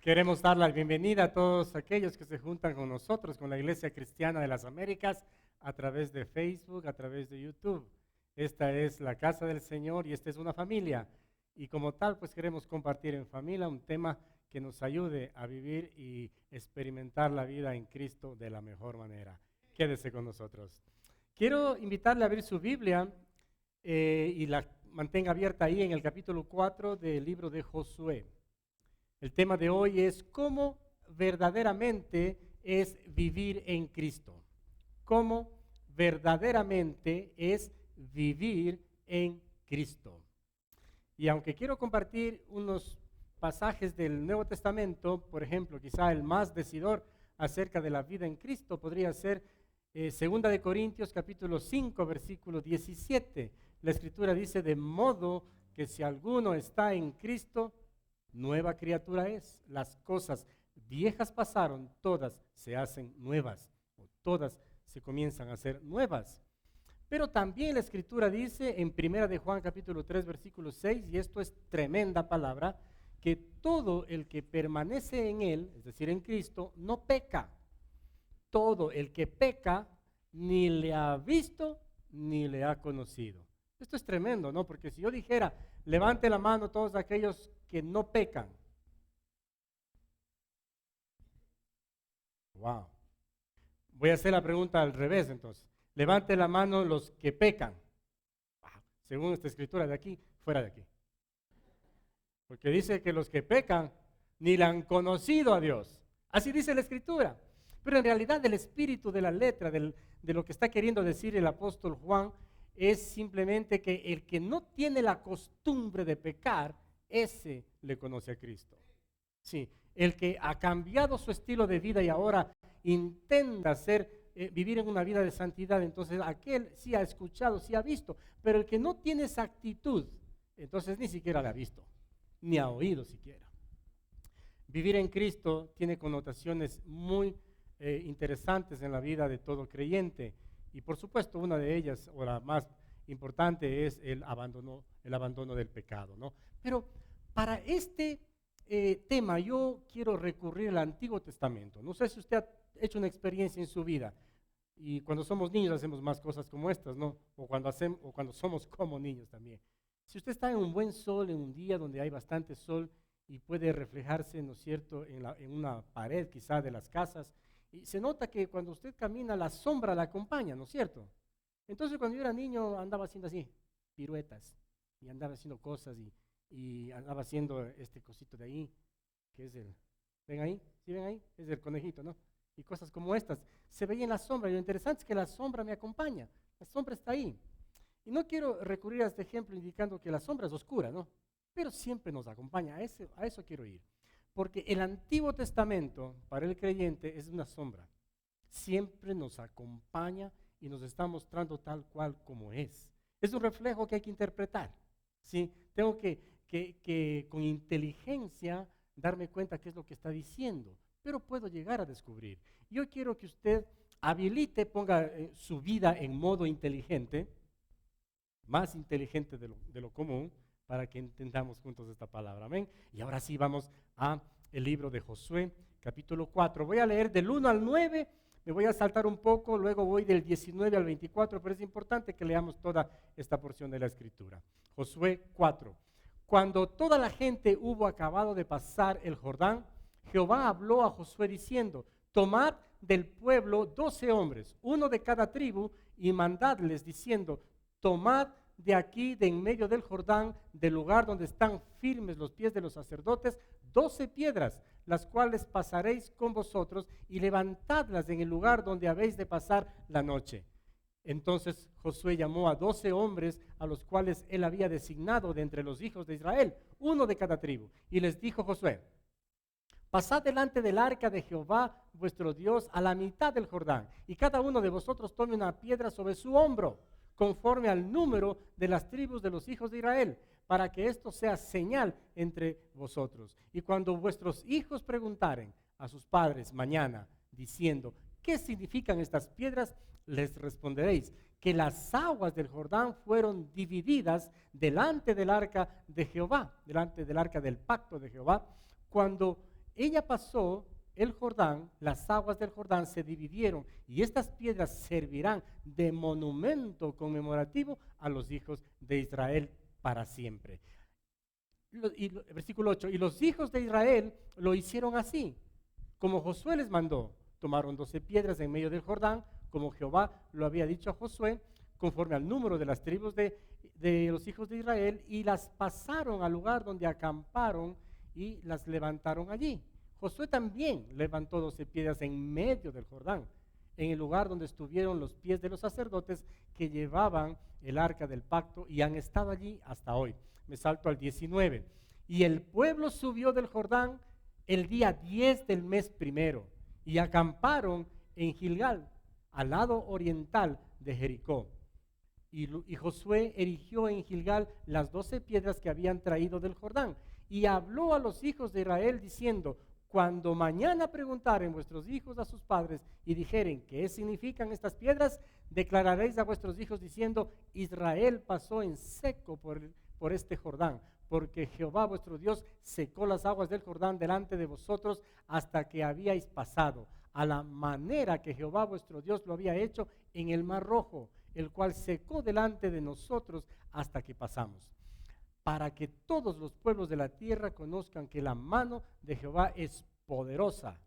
Queremos dar la bienvenida a todos aquellos que se juntan con nosotros, con la Iglesia Cristiana de las Américas, a través de Facebook, a través de YouTube. Esta es la casa del Señor y esta es una familia. Y como tal, pues queremos compartir en familia un tema que nos ayude a vivir y experimentar la vida en Cristo de la mejor manera. Quédese con nosotros. Quiero invitarle a abrir su Biblia y la mantenga abierta ahí en el capítulo 4 del libro de Josué. El tema de hoy es cómo verdaderamente es vivir en Cristo. Cómo verdaderamente es vivir en Cristo. Y aunque quiero compartir unos pasajes del Nuevo Testamento, por ejemplo, quizá el más decidor acerca de la vida en Cristo podría ser 2 de Corintios capítulo 5, versículo 17. La Escritura dice, de modo que si alguno está en Cristo, nueva criatura es. Las cosas viejas pasaron, todas se hacen nuevas, o todas se comienzan a hacer nuevas. Pero también la Escritura dice en 1 de Juan capítulo 3, versículo 6, y esto es tremenda palabra, que todo el que permanece en Él, es decir, en Cristo, no peca. Todo el que peca ni le ha visto ni le ha conocido. Esto es tremendo, ¿no? Porque si yo dijera, levante la mano todos aquellos que no pecan. Wow. Voy a hacer la pregunta al revés entonces. Levante la mano los que pecan. Wow. Según esta escritura de aquí, fuera de aquí. Porque dice que los que pecan ni le han conocido a Dios. Así dice la escritura. Pero en realidad el espíritu de la letra, de lo que está queriendo decir el apóstol Juan, es simplemente que el que no tiene la costumbre de pecar, ese le conoce a Cristo. Sí, el que ha cambiado su estilo de vida y ahora intenta vivir en una vida de santidad, entonces aquel sí ha escuchado, sí ha visto, pero el que no tiene esa actitud, entonces ni siquiera la ha visto, ni ha oído siquiera. Vivir en Cristo tiene connotaciones muy interesantes en la vida de todo creyente. Y por supuesto, una de ellas, o la más importante, es el abandono del pecado, ¿no? Pero para este tema yo quiero recurrir al Antiguo Testamento. No sé si usted ha hecho una experiencia en su vida. Y cuando somos niños hacemos más cosas como estas, ¿no? O cuando somos como niños también. Si usted está en un buen sol, en un día donde hay bastante sol y puede reflejarse, ¿no es cierto?, en una pared quizá de las casas, y se nota que cuando usted camina, la sombra la acompaña, ¿no es cierto? Entonces, cuando yo era niño, andaba haciendo así, piruetas, y andaba haciendo cosas, y andaba haciendo este cosito de ahí, que es ¿ven ahí? ¿Sí ven ahí? Es el conejito, ¿no? Y cosas como estas. Se veía en la sombra, y lo interesante es que la sombra me acompaña, la sombra está ahí. Y no quiero recurrir a este ejemplo indicando que la sombra es oscura, ¿no? Pero siempre nos acompaña, a eso quiero ir. Porque el Antiguo Testamento para el creyente es una sombra. Siempre nos acompaña y nos está mostrando tal cual como es. Es un reflejo que hay que interpretar. ¿Sí? Tengo que con inteligencia darme cuenta qué es lo que está diciendo, pero puedo llegar a descubrir. Yo quiero que usted habilite, ponga su vida en modo inteligente, más inteligente de lo común, para que entendamos juntos esta palabra. Amén. Y ahora sí vamos a el libro de Josué, capítulo 4. Voy a leer del 1 al 9, me voy a saltar un poco, luego voy del 19 al 24, pero es importante que leamos toda esta porción de la Escritura. Josué 4. Cuando toda la gente hubo acabado de pasar el Jordán, Jehová habló a Josué diciendo, tomad del pueblo 12 hombres, uno de cada tribu, y mandadles diciendo, tomad de aquí, de en medio del Jordán, del lugar donde están firmes los pies de los sacerdotes, 12 piedras, las cuales pasaréis con vosotros, y levantadlas en el lugar donde habéis de pasar la noche. Entonces Josué llamó a 12 hombres, a los cuales él había designado de entre los hijos de Israel, uno de cada tribu, y les dijo Josué, pasad delante del arca de Jehová vuestro Dios a la mitad del Jordán, y cada uno de vosotros tome una piedra sobre su hombro, conforme al número de las tribus de los hijos de Israel, para que esto sea señal entre vosotros. Y cuando vuestros hijos preguntaren a sus padres mañana, diciendo, ¿qué significan estas piedras? Les responderéis, que las aguas del Jordán fueron divididas delante del arca de Jehová, delante del arca del pacto de Jehová, cuando ella pasó el Jordán, las aguas del Jordán se dividieron y estas piedras servirán de monumento conmemorativo a los hijos de Israel para siempre. Versículo 8, y los hijos de Israel lo hicieron así, como Josué les mandó. Tomaron 12 piedras en medio del Jordán, como Jehová lo había dicho a Josué, conforme al número de las tribus de los hijos de Israel, y las pasaron al lugar donde acamparon y las levantaron allí. Josué también levantó 12 piedras en medio del Jordán, en el lugar donde estuvieron los pies de los sacerdotes que llevaban el arca del pacto y han estado allí hasta hoy. Me salto al 19. Y el pueblo subió del Jordán el día 10 del mes primero y acamparon en Gilgal, al lado oriental de Jericó. Y Josué erigió en Gilgal las 12 piedras que habían traído del Jordán y habló a los hijos de Israel diciendo: cuando mañana preguntaren vuestros hijos a sus padres y dijeren qué significan estas piedras, declararéis a vuestros hijos diciendo: Israel pasó en seco por este Jordán, porque Jehová vuestro Dios secó las aguas del Jordán delante de vosotros hasta que habíais pasado, a la manera que Jehová vuestro Dios lo había hecho en el Mar Rojo, el cual secó delante de nosotros hasta que pasamos, para que todos los pueblos de la tierra conozcan que la mano de Jehová es poderosa,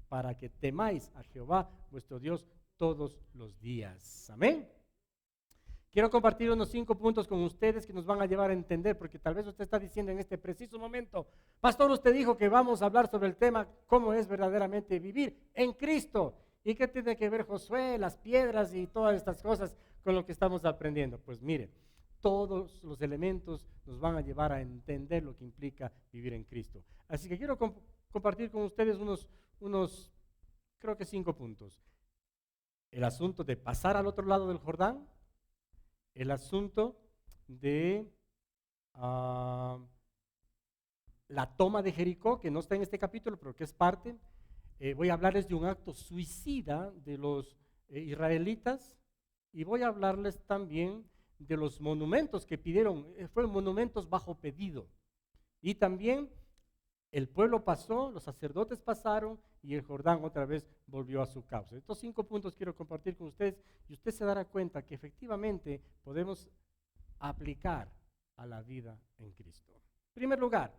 para que temáis a Jehová vuestro Dios todos los días. Amén. Quiero compartir unos 5 puntos con ustedes que nos van a llevar a entender, porque tal vez usted está diciendo en este preciso momento: pastor, usted dijo que vamos a hablar sobre el tema cómo es verdaderamente vivir en Cristo. ¿Y qué tiene que ver Josué, las piedras y todas estas cosas con lo que estamos aprendiendo? Pues mire, todos los elementos nos van a llevar a entender lo que implica vivir en Cristo. Así que quiero compartir con ustedes unos, creo que 5 puntos. El asunto de pasar al otro lado del Jordán, el asunto de la toma de Jericó, que no está en este capítulo, pero que es parte. Voy a hablarles de un acto suicida de los israelitas y voy a hablarles también de los monumentos que pidieron. Fueron monumentos bajo pedido. Y también el pueblo pasó, los sacerdotes pasaron y el Jordán otra vez volvió a su cauce. Estos 5 puntos quiero compartir con ustedes y usted se dará cuenta que efectivamente podemos aplicar a la vida en Cristo. En primer lugar,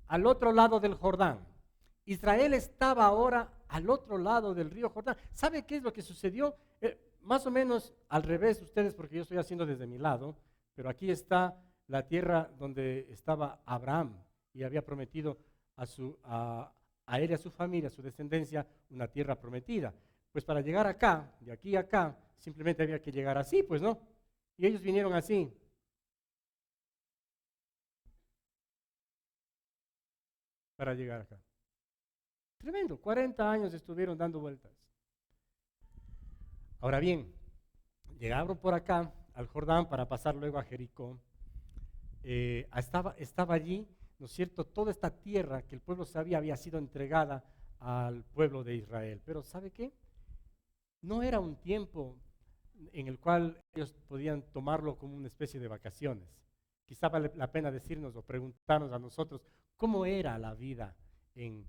al otro lado del Jordán. Israel estaba ahora al otro lado del río Jordán. ¿Sabe qué es lo que sucedió? Más o menos al revés ustedes, porque yo estoy haciendo desde mi lado, pero aquí está la tierra donde estaba Abraham y había prometido a él y a su familia, a su descendencia, una tierra prometida. Pues para llegar acá, de aquí a acá, simplemente había que llegar así, pues no. Y ellos vinieron así. Para llegar acá. Tremendo, 40 años estuvieron dando vueltas. Ahora bien, llegaron por acá al Jordán para pasar luego a Jericó. Estaba allí, ¿no es cierto?, toda esta tierra que el pueblo sabía había sido entregada al pueblo de Israel. Pero ¿sabe qué? No era un tiempo en el cual ellos podían tomarlo como una especie de vacaciones. Quizá vale la pena decirnos o preguntarnos a nosotros cómo era la vida en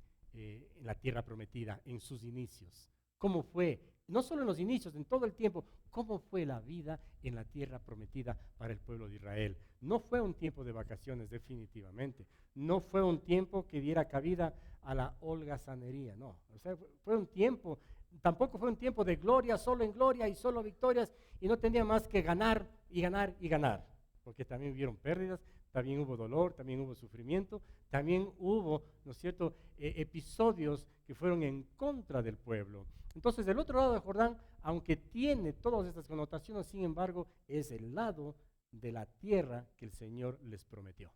la tierra prometida, en sus inicios. ¿Cómo fue? No solo en los inicios, en todo el tiempo, ¿cómo fue la vida en la tierra prometida para el pueblo de Israel? No fue un tiempo de vacaciones, definitivamente. No fue un tiempo que diera cabida a la holgazanería, no. O sea, fue un tiempo, tampoco fue un tiempo de gloria, solo en gloria y solo victorias, y no tenía más que ganar y ganar y ganar, porque también hubieron pérdidas, también hubo dolor, también hubo sufrimiento, también hubo, ¿no es cierto?, episodios que fueron en contra del pueblo. Entonces, del otro lado del Jordán, aunque tiene todas estas connotaciones, sin embargo, es el lado de la tierra que el Señor les prometió.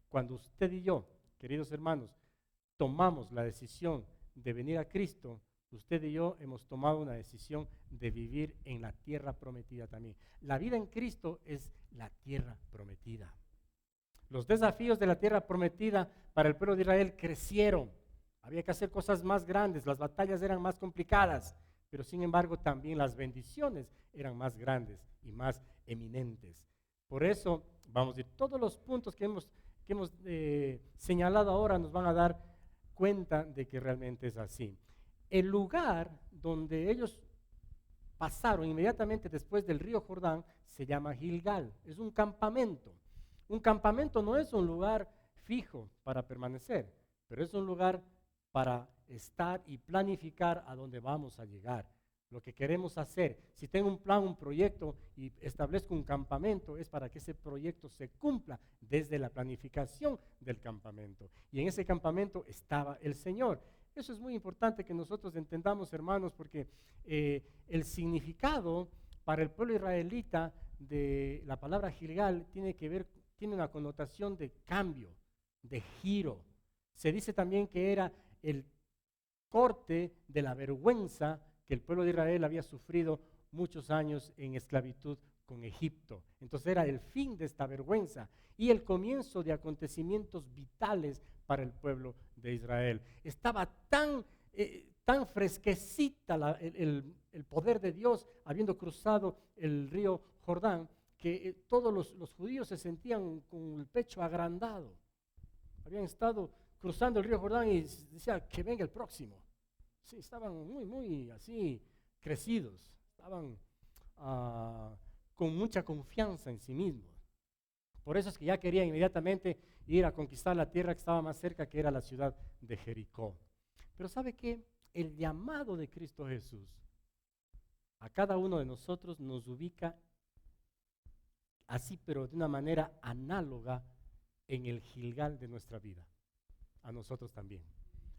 Cuando usted y yo, queridos hermanos, tomamos la decisión de venir a Cristo, usted y yo hemos tomado una decisión de vivir en la tierra prometida también. La vida en Cristo es la tierra prometida. Los desafíos de la tierra prometida para el pueblo de Israel crecieron. Había que hacer cosas más grandes, las batallas eran más complicadas, pero sin embargo también las bendiciones eran más grandes y más eminentes. Por eso, vamos a ir, todos los puntos que hemos señalado ahora nos van a dar cuenta de que realmente es así. El lugar donde ellos pasaron inmediatamente después del río Jordán se llama Gilgal, es un campamento. Un campamento no es un lugar fijo para permanecer, pero es un lugar para estar y planificar a dónde vamos a llegar. Lo que queremos hacer, si tengo un plan, un proyecto y establezco un campamento, es para que ese proyecto se cumpla desde la planificación del campamento. Y en ese campamento estaba el Señor. Eso es muy importante que nosotros entendamos, hermanos, porque el significado para el pueblo israelita de la palabra Gilgal tiene una connotación de cambio, de giro. Se dice también que era el corte de la vergüenza que el pueblo de Israel había sufrido muchos años en esclavitud con Egipto. Entonces era el fin de esta vergüenza y el comienzo de acontecimientos vitales para el pueblo de Israel. Estaba tan fresquecita el poder de Dios habiendo cruzado el río Jordán que todos los judíos se sentían con el pecho agrandado. Habían estado cruzando el río Jordán y decía que venga el próximo. Sí, estaban muy así crecidos, estaban con mucha confianza en sí mismos. Por eso es que ya querían inmediatamente ir a conquistar la tierra que estaba más cerca, que era la ciudad de Jericó. Pero ¿sabe qué? El llamado de Cristo Jesús a cada uno de nosotros nos ubica así, pero de una manera análoga en el Gilgal de nuestra vida. A nosotros también.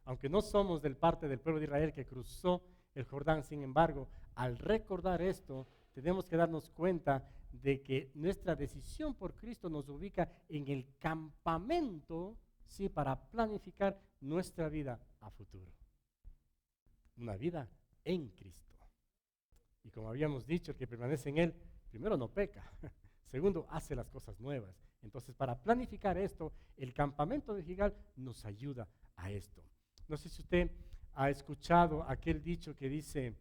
Aunque no somos del parte del pueblo de Israel que cruzó el Jordán, sin embargo, al recordar esto, tenemos que darnos cuenta de que nuestra decisión por Cristo nos ubica en el campamento, ¿sí?, para planificar nuestra vida a futuro. Una vida en Cristo. Y como habíamos dicho, el que permanece en Él, primero no peca, segundo hace las cosas nuevas. Entonces, para planificar esto, el campamento de Gilgal nos ayuda a esto. No sé si usted ha escuchado aquel dicho que dice,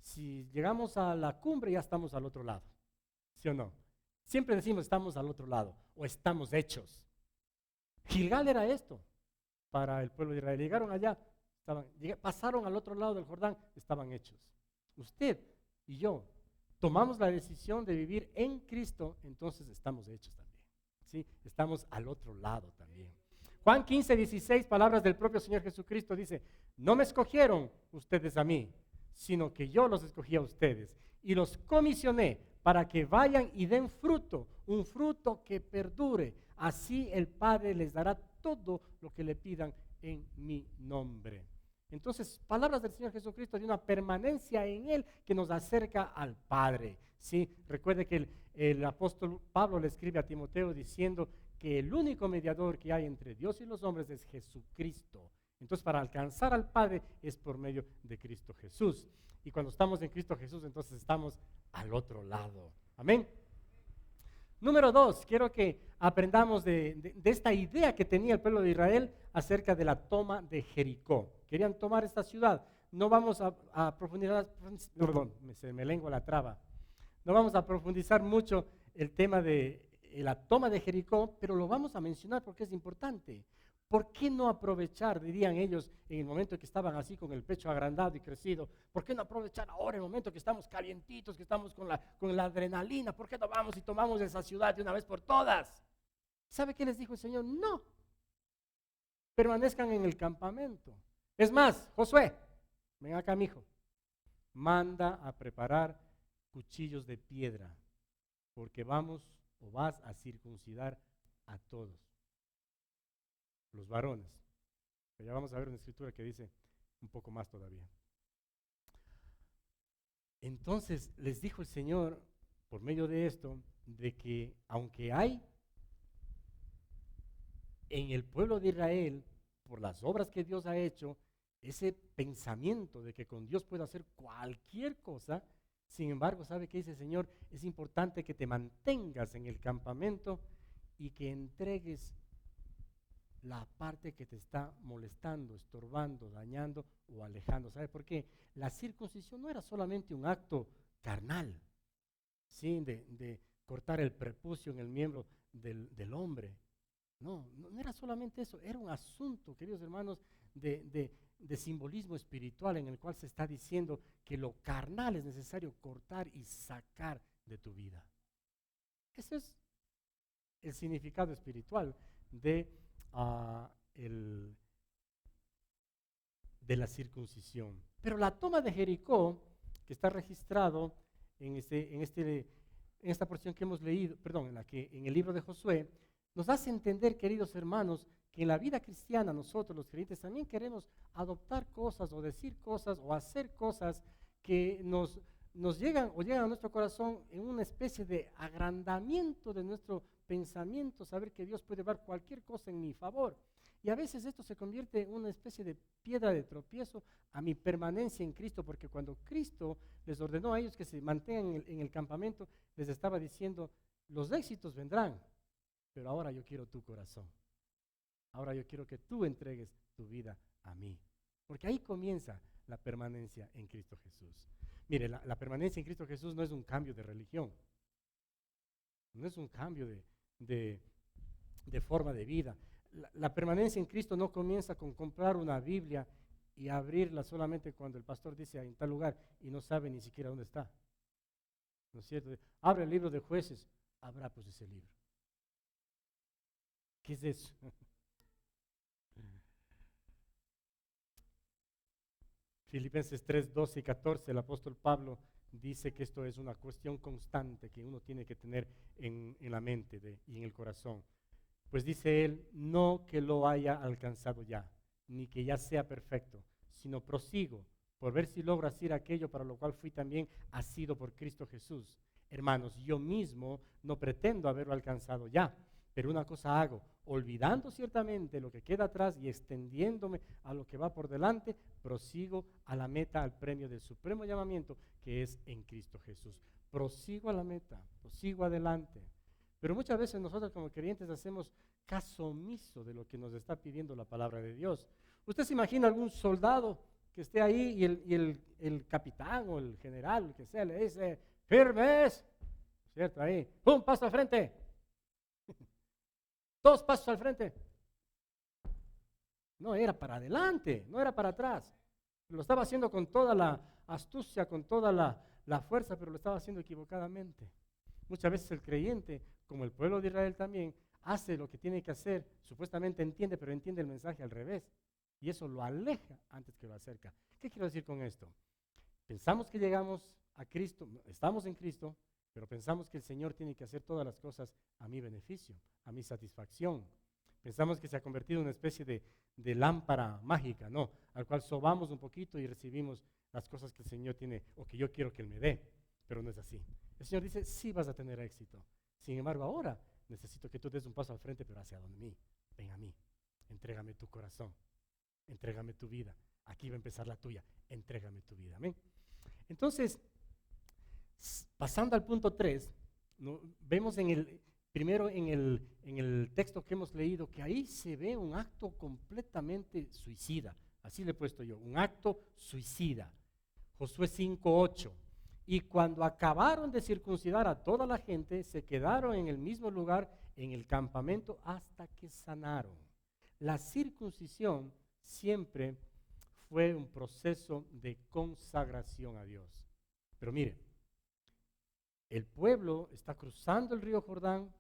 si llegamos a la cumbre ya estamos al otro lado, ¿sí o no? Siempre decimos estamos al otro lado o estamos hechos. Gilgal era esto para el pueblo de Israel. Llegaron allá, pasaron al otro lado del Jordán, estaban hechos. Usted y yo tomamos la decisión de vivir en Cristo, entonces estamos hechos también. ¿Sí? Estamos al otro lado también. Juan 15:16, palabras del propio Señor Jesucristo, dice, no me escogieron ustedes a mí, sino que yo los escogí a ustedes y los comisioné para que vayan y den fruto, un fruto que perdure. Así el Padre les dará todo lo que le pidan en mi nombre. Entonces, palabras del Señor Jesucristo de una permanencia en Él que nos acerca al Padre. ¿Sí? Recuerde que el apóstol Pablo le escribe a Timoteo diciendo que el único mediador que hay entre Dios y los hombres es Jesucristo. Entonces, para alcanzar al Padre es por medio de Cristo Jesús. Y cuando estamos en Cristo Jesús, entonces estamos al otro lado. Amén. Número 2, quiero que aprendamos de esta idea que tenía el pueblo de Israel acerca de la toma de Jericó. Querían tomar esta ciudad. No vamos a profundizar, perdón, se me lengua la traba. No vamos a profundizar mucho el tema de la toma de Jericó, pero lo vamos a mencionar porque es importante. ¿Por qué no aprovechar, dirían ellos, en el momento que estaban así con el pecho agrandado y crecido? ¿Por qué no aprovechar ahora, en el momento que estamos calientitos, que estamos con la adrenalina? ¿Por qué no vamos y tomamos esa ciudad de una vez por todas? ¿Sabe qué les dijo el Señor? No, permanezcan en el campamento. Es más, Josué, ven acá, mijo, manda a preparar cuchillos de piedra, porque vamos o vas a circuncidar a todos los varones. Pero ya vamos a ver una escritura que dice un poco más todavía. Entonces les dijo el Señor, por medio de esto, de que aunque hay en el pueblo de Israel, por las obras que Dios ha hecho, ese pensamiento de que con Dios puede hacer cualquier cosa, sin embargo, ¿sabe qué dice el Señor? Es importante que te mantengas en el campamento y que entregues la parte que te está molestando, estorbando, dañando o alejando. ¿Sabe por qué? La circuncisión no era solamente un acto carnal, ¿sí? de cortar el prepucio en el miembro del hombre. No era solamente eso, era un asunto, queridos hermanos, de simbolismo espiritual en el cual se está diciendo que lo carnal es necesario cortar y sacar de tu vida. Ese es el significado espiritual de la circuncisión. Pero la toma de Jericó, que está registrado en esta porción que hemos leído, perdón, en el libro de Josué, nos hace entender, queridos hermanos, que en la vida cristiana nosotros los creyentes también queremos adoptar cosas o decir cosas o hacer cosas que nos llegan a nuestro corazón en una especie de agrandamiento de nuestro pensamiento, saber que Dios puede dar cualquier cosa en mi favor. Y a veces esto se convierte en una especie de piedra de tropiezo a mi permanencia en Cristo, porque cuando Cristo les ordenó a ellos que se mantengan en el campamento, les estaba diciendo, los éxitos vendrán, pero ahora yo quiero tu corazón. Ahora yo quiero que tú entregues tu vida a mí. Porque ahí comienza la permanencia en Cristo Jesús. Mire, la permanencia en Cristo Jesús no es un cambio de religión. No es un cambio de forma de vida. La permanencia en Cristo no comienza con comprar una Biblia y abrirla solamente cuando el pastor dice en tal lugar y no sabe ni siquiera dónde está. ¿No es cierto? Abre el libro de Jueces, habrá pues ese libro. ¿Qué es eso? Filipenses 3, 12 y 14, el apóstol Pablo dice que esto es una cuestión constante que uno tiene que tener en la mente y en el corazón. Pues dice él, no que lo haya alcanzado ya, ni que ya sea perfecto, sino prosigo por ver si logro hacer aquello para lo cual fui también asido por Cristo Jesús. Hermanos, yo mismo no pretendo haberlo alcanzado ya, pero una cosa hago, olvidando ciertamente lo que queda atrás y extendiéndome a lo que va por delante, prosigo a la meta, al premio del supremo llamamiento que es en Cristo Jesús. Prosigo a la meta, prosigo adelante. Pero muchas veces nosotros como creyentes hacemos caso omiso de lo que nos está pidiendo la palabra de Dios. ¿Usted se imagina algún soldado que esté ahí y el capitán o el general, el que sea, le dice, firmes, ¿cierto? Ahí, un paso al frente. 2 pasos al frente. No, era para adelante, no era para atrás. Lo estaba haciendo con toda la astucia, con toda la fuerza, pero lo estaba haciendo equivocadamente. Muchas veces el creyente, como el pueblo de Israel también, hace lo que tiene que hacer, supuestamente entiende, pero entiende el mensaje al revés. Y eso lo aleja antes que lo acerca. ¿Qué quiero decir con esto? Pensamos que llegamos a Cristo, estamos en Cristo, pero pensamos que el Señor tiene que hacer todas las cosas a mi beneficio, a mi satisfacción. Pensamos que se ha convertido en una especie de lámpara mágica, ¿no? Al cual sobamos un poquito y recibimos las cosas que el Señor tiene o que yo quiero que Él me dé, pero no es así. El Señor dice, sí vas a tener éxito. Sin embargo, ahora necesito que tú des un paso al frente, pero hacia mí. Ven a mí, entrégame tu corazón, entrégame tu vida. Aquí va a empezar la tuya, entrégame tu vida. Amén. Entonces, pasando al punto 3, ¿no? Vemos primero en el texto que hemos leído que ahí se ve un acto completamente suicida. Así le he puesto yo, un acto suicida. Josué 5:8. Y cuando acabaron de circuncidar a toda la gente, se quedaron en el mismo lugar en el campamento hasta que sanaron. La circuncisión siempre fue un proceso de consagración a Dios. Pero mire, el pueblo está cruzando el río Jordán,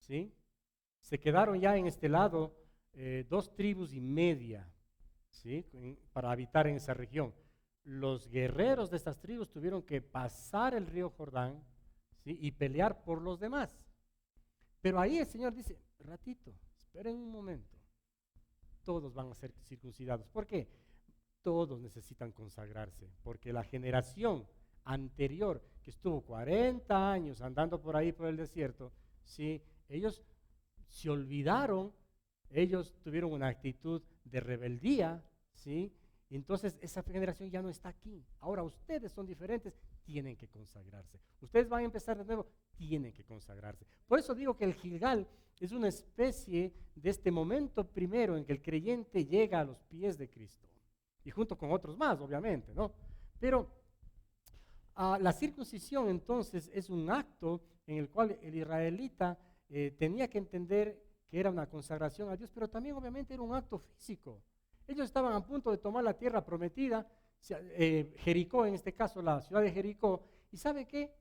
¿sí? Se quedaron ya en este lado 2 tribus y media, ¿sí? Para habitar en esa región. Los guerreros de estas tribus tuvieron que pasar el río Jordán, ¿sí? Y pelear por los demás. Pero ahí el Señor dice, ratito, esperen un momento, todos van a ser circuncidados. ¿Por qué? Todos necesitan consagrarse, porque la generación anterior, que estuvo 40 años andando por ahí por el desierto, ¿sí? Ellos se olvidaron, ellos tuvieron una actitud de rebeldía, ¿sí? Entonces esa generación ya no está aquí. Ahora ustedes son diferentes, tienen que consagrarse. Ustedes van a empezar de nuevo, tienen que consagrarse. Por eso digo que el Gilgal es una especie de este momento primero en que el creyente llega a los pies de Cristo. Y junto con otros más, obviamente, ¿no? Pero la circuncisión entonces es un acto en el cual el israelita tenía que entender que era una consagración a Dios, pero también obviamente era un acto físico. Ellos estaban a punto de tomar la tierra prometida, Jericó, en este caso la ciudad de Jericó, y ¿sabe qué?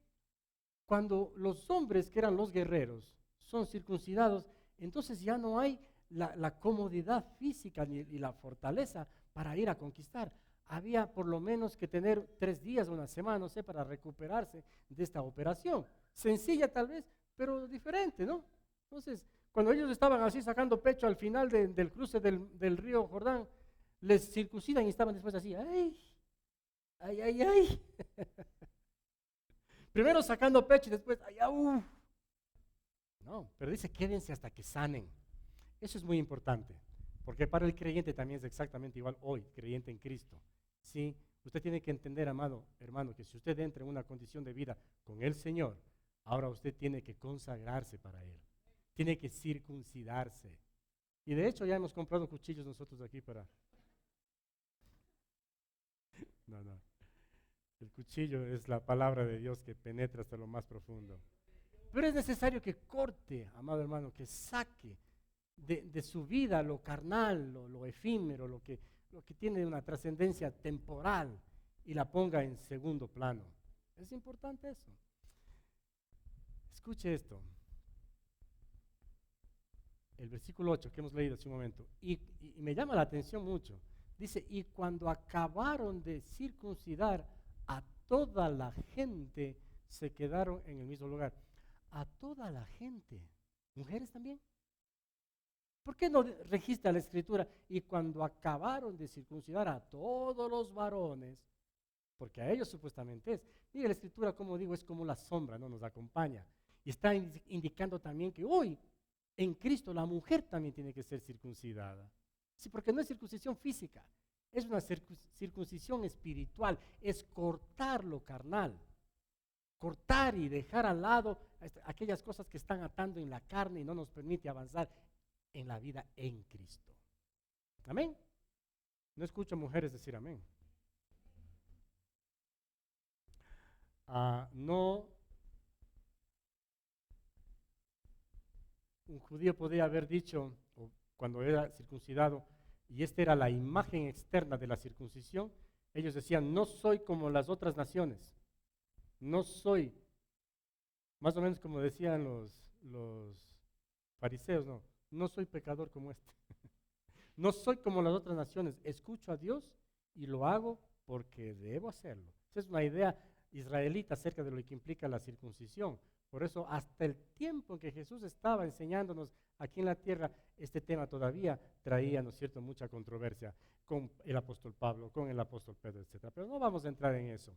Cuando los hombres que eran los guerreros son circuncidados, entonces ya no hay la comodidad física ni la fortaleza para ir a conquistar. Había por lo menos que tener 3 días o una semana, no sé, para recuperarse de esta operación. Sencilla tal vez, pero diferente, ¿no? Entonces, cuando ellos estaban así sacando pecho al final del cruce del río Jordán, les circuncidan y estaban después así, ¡ay! ¡Ay, ay, ay! Primero sacando pecho y después, ¡ay, au! No, pero dice, quédense hasta que sanen. Eso es muy importante, porque para el creyente también es exactamente igual hoy, creyente en Cristo. Sí, usted tiene que entender, amado hermano, que si usted entra en una condición de vida con el Señor, ahora usted tiene que consagrarse para Él. Tiene que circuncidarse. Y de hecho ya hemos comprado cuchillos nosotros aquí para... No. El cuchillo es la palabra de Dios que penetra hasta lo más profundo. Pero es necesario que corte, amado hermano, que saque de su vida lo carnal, lo efímero, lo que tiene una trascendencia temporal y la ponga en segundo plano. Es importante eso. Escuche esto. El versículo 8 que hemos leído hace un momento. Y me llama la atención mucho. Dice, y cuando acabaron de circuncidar a toda la gente, se quedaron en el mismo lugar. A toda la gente. ¿Mujeres también? ¿Por qué no registra la escritura? Y cuando acabaron de circuncidar a todos los varones, porque a ellos supuestamente es. Mire, la escritura, como digo, es como la sombra, no nos acompaña. Y está indicando también que hoy, en Cristo, la mujer también tiene que ser circuncidada. Sí, porque no es circuncisión física, es una circuncisión espiritual, es cortar lo carnal. Cortar y dejar al lado aquellas cosas que están atando en la carne y no nos permite avanzar en la vida en Cristo. Amén. No escucho mujeres decir amén. No, un judío podía haber dicho, cuando era circuncidado, y esta era la imagen externa de la circuncisión, ellos decían, no soy como las otras naciones, no soy, más o menos como decían los fariseos, no soy pecador como este, no soy como las otras naciones, escucho a Dios y lo hago porque debo hacerlo. Esa es una idea israelita acerca de lo que implica la circuncisión. Por eso, hasta el tiempo en que Jesús estaba enseñándonos aquí en la tierra, este tema todavía traía, ¿no es cierto?, mucha controversia con el apóstol Pablo, con el apóstol Pedro, etc. Pero no vamos a entrar en eso.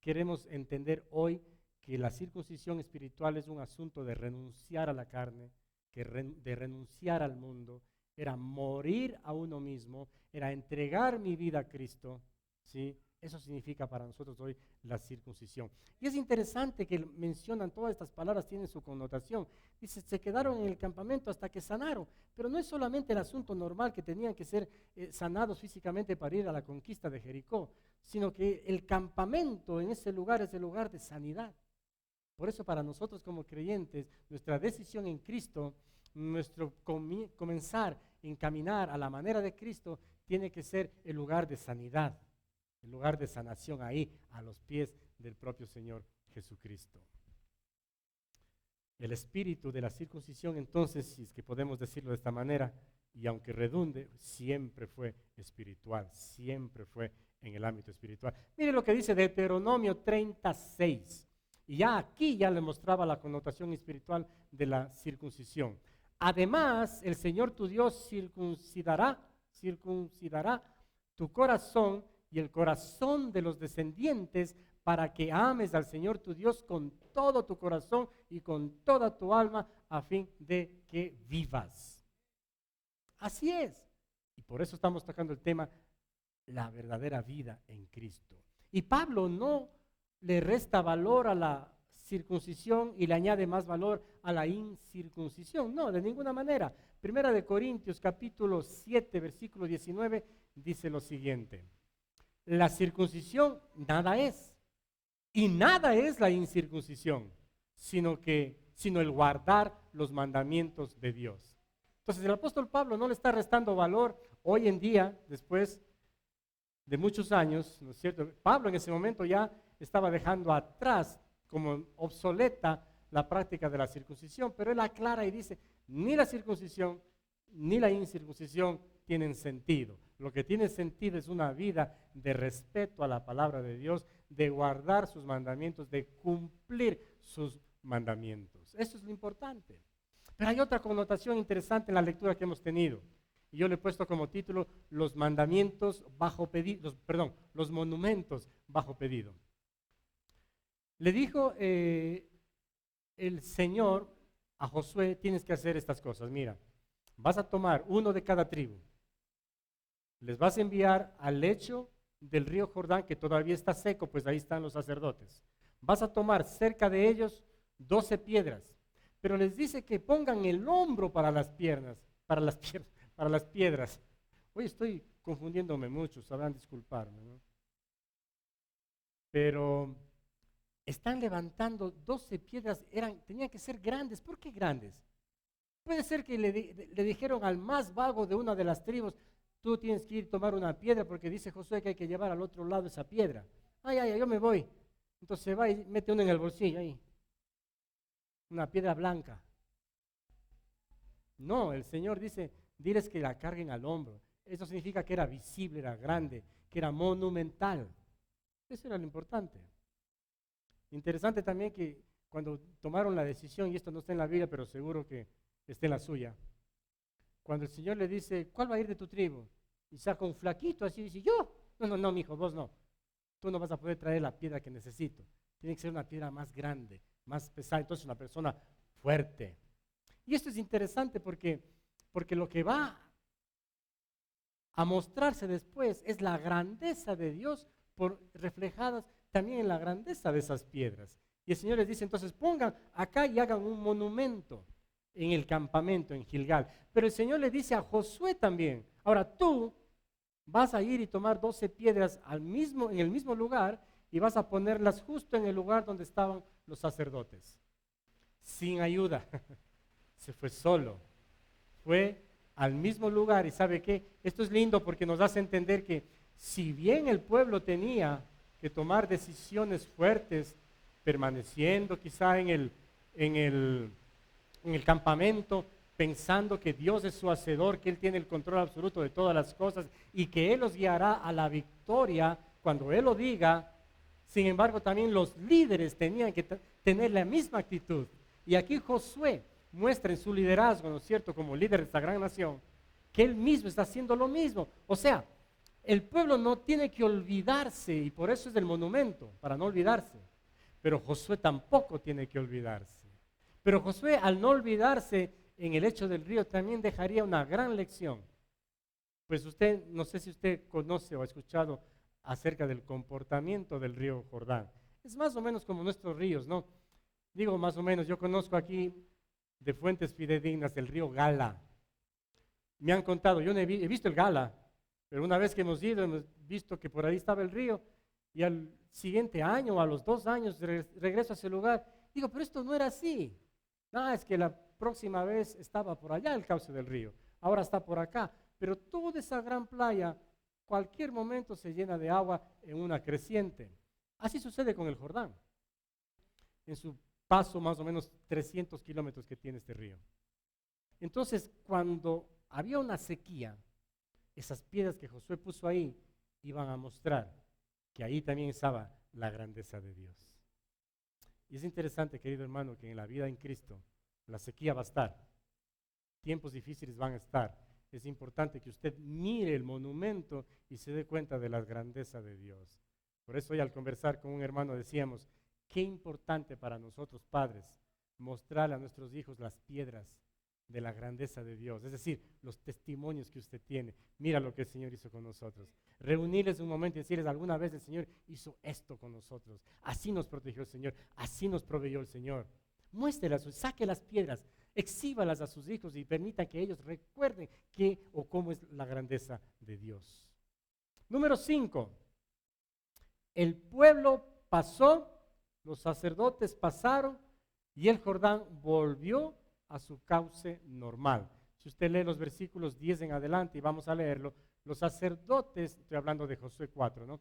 Queremos entender hoy que la circuncisión espiritual es un asunto de renunciar a la carne, de renunciar al mundo, era morir a uno mismo, era entregar mi vida a Cristo, ¿sí? Eso significa para nosotros hoy la circuncisión. Y es interesante que mencionan todas estas palabras, tienen su connotación. Dice, se quedaron en el campamento hasta que sanaron, pero no es solamente el asunto normal que tenían que ser sanados físicamente para ir a la conquista de Jericó, sino que el campamento en ese lugar es el lugar de sanidad. Por eso para nosotros como creyentes, nuestra decisión en Cristo, nuestro comenzar en caminar a la manera de Cristo, tiene que ser el lugar de sanidad. El lugar de sanación ahí, a los pies del propio Señor Jesucristo. El espíritu de la circuncisión, entonces, si es que podemos decirlo de esta manera, y aunque redunde, siempre fue espiritual, siempre fue en el ámbito espiritual. Mire lo que dice Deuteronomio 36, y ya aquí ya le mostraba la connotación espiritual de la circuncisión. Además, el Señor tu Dios circuncidará tu corazón y el corazón de los descendientes para que ames al Señor tu Dios con todo tu corazón y con toda tu alma a fin de que vivas. Así es. Y por eso estamos tocando el tema, la verdadera vida en Cristo. Y Pablo no le resta valor a la circuncisión y le añade más valor a la incircuncisión. No, de ninguna manera. Primera de Corintios capítulo 7, versículo 19, dice lo siguiente. La circuncisión nada es, y nada es la incircuncisión, sino el guardar los mandamientos de Dios. Entonces el apóstol Pablo no le está restando valor hoy en día, después de muchos años, ¿no es cierto? Pablo en ese momento ya estaba dejando atrás como obsoleta la práctica de la circuncisión, pero él aclara y dice, ni la circuncisión ni la incircuncisión tienen sentido. Lo que tiene sentido es una vida de respeto a la palabra de Dios, de guardar sus mandamientos, de cumplir sus mandamientos. Eso es lo importante. Pero hay otra connotación interesante en la lectura que hemos tenido. Y yo le he puesto como título los mandamientos bajo pedido, los monumentos bajo pedido. Le dijo el Señor a Josué, tienes que hacer estas cosas. Mira, vas a tomar uno de cada tribu. Les vas a enviar al lecho del río Jordán, que todavía está seco, pues ahí están los sacerdotes. Vas a tomar cerca de ellos 12 piedras, pero les dice que pongan el hombro para las piedras. Hoy estoy confundiéndome mucho, sabrán disculparme, ¿no? Pero están levantando 12 piedras, tenían que ser grandes. ¿Por qué grandes? Puede ser que le dijeron al más vago de una de las tribus, tú tienes que ir a tomar una piedra porque dice Josué que hay que llevar al otro lado esa piedra. Ay, yo me voy. Entonces se va y mete uno en el bolsillo ahí. Una piedra blanca. No, el Señor dice, diles que la carguen al hombro. Eso significa que era visible, era grande, que era monumental. Eso era lo importante. Interesante también que cuando tomaron la decisión, y esto no está en la Biblia, pero seguro que está en la suya, cuando el Señor le dice, ¿cuál va a ir de tu tribu? Y saca un flaquito así y dice, ¿yo? No, mijo, vos no. Tú no vas a poder traer la piedra que necesito. Tiene que ser una piedra más grande, más pesada, entonces una persona fuerte. Y esto es interesante porque lo que va a mostrarse después es la grandeza de Dios reflejadas también en la grandeza de esas piedras. Y el Señor les dice, entonces pongan acá y hagan un monumento en el campamento, en Gilgal. Pero el Señor le dice a Josué también, ahora tú vas a ir y tomar 12 piedras en el mismo lugar y vas a ponerlas justo en el lugar donde estaban los sacerdotes. Sin ayuda. Se fue solo. Fue al mismo lugar y ¿sabe qué? Esto es lindo porque nos hace entender que si bien el pueblo tenía que tomar decisiones fuertes, permaneciendo quizá en el campamento, pensando que Dios es su hacedor, que Él tiene el control absoluto de todas las cosas y que Él los guiará a la victoria cuando Él lo diga. Sin embargo, también los líderes tenían que tener la misma actitud. Y aquí Josué muestra en su liderazgo, ¿no es cierto?, como líder de esta gran nación, que Él mismo está haciendo lo mismo. O sea, el pueblo no tiene que olvidarse, y por eso es el monumento, para no olvidarse. Pero Josué tampoco tiene que olvidarse. Pero Josué, al no olvidarse en el hecho del río, también dejaría una gran lección. Pues usted, no sé si usted conoce o ha escuchado acerca del comportamiento del río Jordán. Es más o menos como nuestros ríos, ¿no? Digo más o menos, yo conozco aquí de fuentes fidedignas el río Gala. Me han contado, yo no he visto el Gala, pero una vez que hemos ido, hemos visto que por ahí estaba el río, y al siguiente año, a los 2 años, regreso a ese lugar. Digo, pero esto no era así. No, es que la próxima vez estaba por allá el cauce del río, ahora está por acá. Pero toda esa gran playa, cualquier momento se llena de agua en una creciente. Así sucede con el Jordán, en su paso más o menos 300 kilómetros que tiene este río. Entonces, cuando había una sequía, esas piedras que Josué puso ahí iban a mostrar que ahí también estaba la grandeza de Dios. Y es interesante, querido hermano, que en la vida en Cristo la sequía va a estar, tiempos difíciles van a estar. Es importante que usted mire el monumento y se dé cuenta de la grandeza de Dios. Por eso hoy al conversar con un hermano decíamos, qué importante para nosotros padres mostrarle a nuestros hijos las piedras de la grandeza de Dios, es decir, los testimonios que usted tiene. Mira lo que el Señor hizo con nosotros. Reunirles un momento y decirles, alguna vez el Señor hizo esto con nosotros. Así nos protegió el Señor, así nos proveyó el Señor. Muéstrelas, saque las piedras, exhíbalas a sus hijos y permita que ellos recuerden qué o cómo es la grandeza de Dios. Número 5. El pueblo pasó, los sacerdotes pasaron y el Jordán volvió a su cauce normal. Si Si usted lee los versículos 10 en adelante, y vamos a leerlo, los sacerdotes, estoy hablando de Josué 4, ¿no?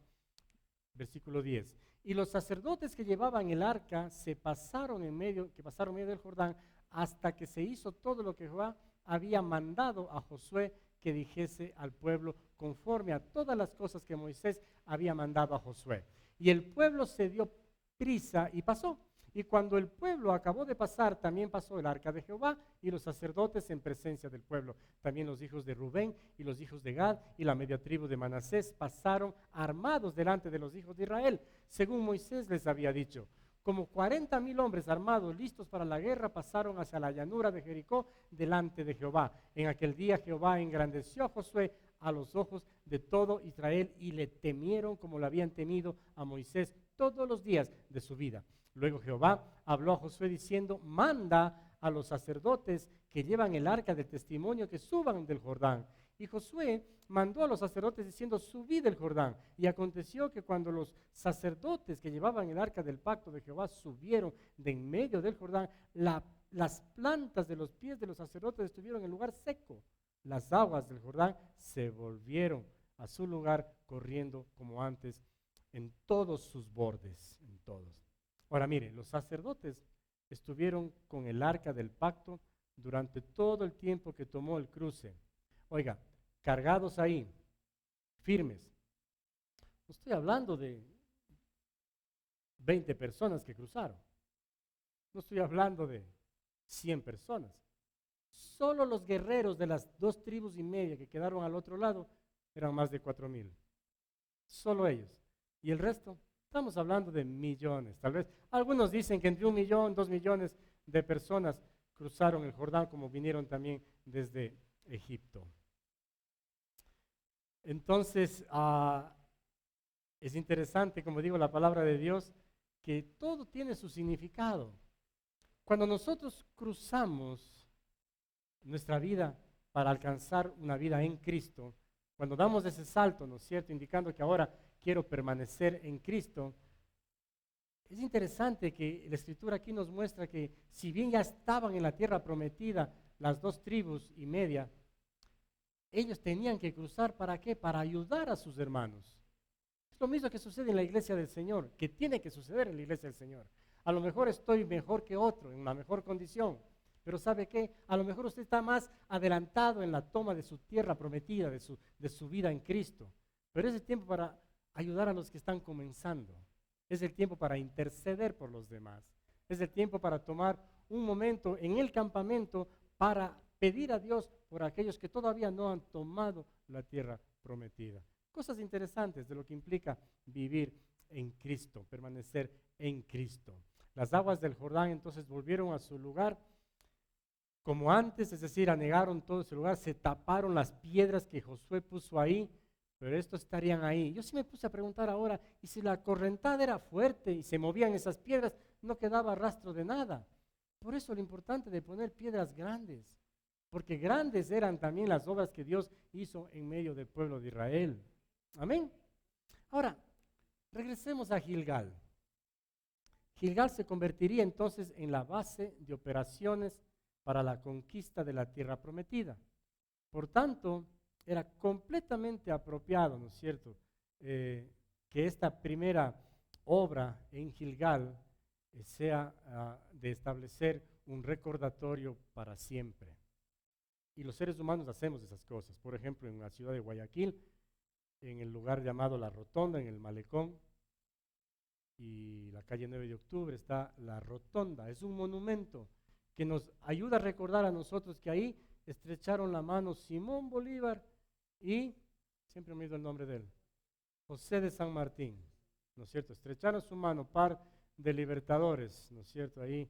Versículo 10. Y los sacerdotes que llevaban el arca pasaron en medio del Jordán hasta que se hizo todo lo que Jehová había mandado a Josué que dijese al pueblo conforme a todas las cosas que Moisés había mandado a Josué. Y el pueblo se dio prisa y pasó. Y cuando el pueblo acabó de pasar, también pasó el arca de Jehová y los sacerdotes en presencia del pueblo. También los hijos de Rubén y los hijos de Gad y la media tribu de Manasés pasaron armados delante de los hijos de Israel, según Moisés les había dicho. Como 40,000 hombres armados, listos para la guerra, pasaron hacia la llanura de Jericó delante de Jehová. En aquel día Jehová engrandeció a Josué a los ojos de todo Israel y le temieron como lo habían temido a Moisés todos los días de su vida. Luego Jehová habló a Josué diciendo, manda a los sacerdotes que llevan el arca del testimonio que suban del Jordán. Y Josué mandó a los sacerdotes diciendo, subid del Jordán. Y aconteció que cuando los sacerdotes que llevaban el arca del pacto de Jehová subieron de en medio del Jordán, las plantas de los pies de los sacerdotes estuvieron en lugar seco. Las aguas del Jordán se volvieron a su lugar corriendo como antes en todos sus bordes, en todos. Ahora mire, los sacerdotes estuvieron con el arca del pacto durante todo el tiempo que tomó el cruce. Oiga, cargados ahí, firmes. No estoy hablando de 20 personas que cruzaron. No estoy hablando de 100 personas. Solo los guerreros de las 2 tribus y media que quedaron al otro lado eran más de 4,000. Solo ellos. Y el resto, estamos hablando de millones. Tal vez algunos dicen que entre 1 millón, 2 millones de personas cruzaron el Jordán, como vinieron también desde Egipto. Entonces, es interesante, como digo, la palabra de Dios, que todo tiene su significado. Cuando nosotros cruzamos nuestra vida para alcanzar una vida en Cristo, cuando damos ese salto, ¿no es cierto?, indicando que ahora quiero permanecer en Cristo, es interesante que la Escritura aquí nos muestra que si bien ya estaban en la tierra prometida las 2 tribus y media, ellos tenían que cruzar, ¿para qué? Para ayudar a sus hermanos. Es lo mismo que sucede en la iglesia del Señor, que tiene que suceder en la iglesia del Señor. A lo mejor estoy mejor que otro, en una mejor condición, pero ¿sabe qué? A lo mejor usted está más adelantado en la toma de su tierra prometida, de su vida en Cristo. Pero es el tiempo para ayudar a los que están comenzando. Es el tiempo para interceder por los demás. Es el tiempo para tomar un momento en el campamento para pedir a Dios por aquellos que todavía no han tomado la tierra prometida. Cosas interesantes de lo que implica vivir en Cristo, permanecer en Cristo. Las aguas del Jordán entonces volvieron a su lugar como antes, es decir, anegaron todo ese lugar, se taparon las piedras que Josué puso ahí, pero estos estarían ahí. Yo sí me puse a preguntar ahora, ¿y si la correntada era fuerte y se movían esas piedras, no quedaba rastro de nada? Por eso lo importante de poner piedras grandes, porque grandes eran también las obras que Dios hizo en medio del pueblo de Israel. Amén. Ahora, regresemos a Gilgal. Gilgal se convertiría entonces en la base de operaciones para la conquista de la tierra prometida. Por tanto, era completamente apropiado, ¿no es cierto?, que esta primera obra en Gilgal sea de establecer un recordatorio para siempre. Y los seres humanos hacemos esas cosas. Por ejemplo, en la ciudad de Guayaquil, en el lugar llamado La Rotonda, en el Malecón, y la calle 9 de octubre está La Rotonda. Es un monumento que nos ayuda a recordar a nosotros que ahí estrecharon la mano Simón Bolívar y, siempre me he ido el nombre de él, José de San Martín, ¿no es cierto? Estrecharon su mano, par de libertadores, ¿no es cierto? Ahí.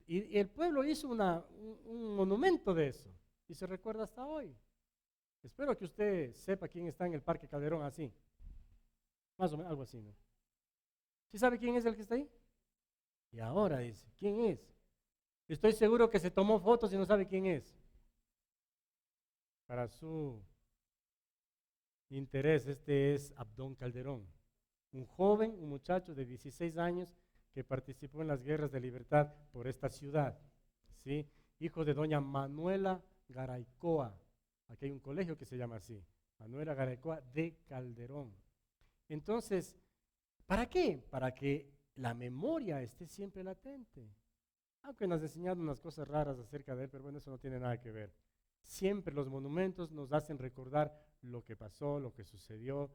Y el pueblo hizo un monumento de eso y se recuerda hasta hoy. Espero que usted sepa quién está en el Parque Calderón así. Más o menos, algo así, ¿no? ¿Sí sabe quién es el que está ahí? Y ahora dice, ¿quién es? Estoy seguro que se tomó fotos y no sabe quién es. Para su interés, este es Abdón Calderón, un joven, un muchacho de 16 años que participó en las guerras de libertad por esta ciudad, ¿sí? Hijo de doña Manuela Garaycoa. Aquí hay un colegio que se llama así, Manuela Garaycoa de Calderón. Entonces, ¿para qué? Para que la memoria esté siempre latente. Aunque nos han enseñado unas cosas raras acerca de él, pero bueno, eso no tiene nada que ver. Siempre los monumentos nos hacen recordar lo que pasó, lo que sucedió,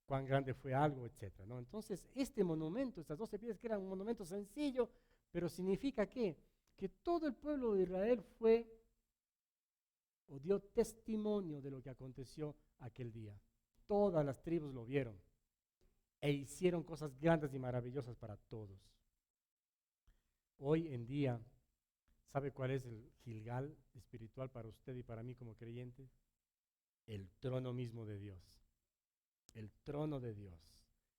cuán grande fue algo, etc. ¿no? Entonces, este monumento, estas 12 piedras que eran un monumento sencillo, pero significa que todo el pueblo de Israel fue o dio testimonio de lo que aconteció aquel día. Todas las tribus lo vieron e hicieron cosas grandes y maravillosas para todos. Hoy en día, ¿sabe cuál es el Gilgal espiritual para usted y para mí como creyentes? El trono mismo de Dios. El trono de Dios,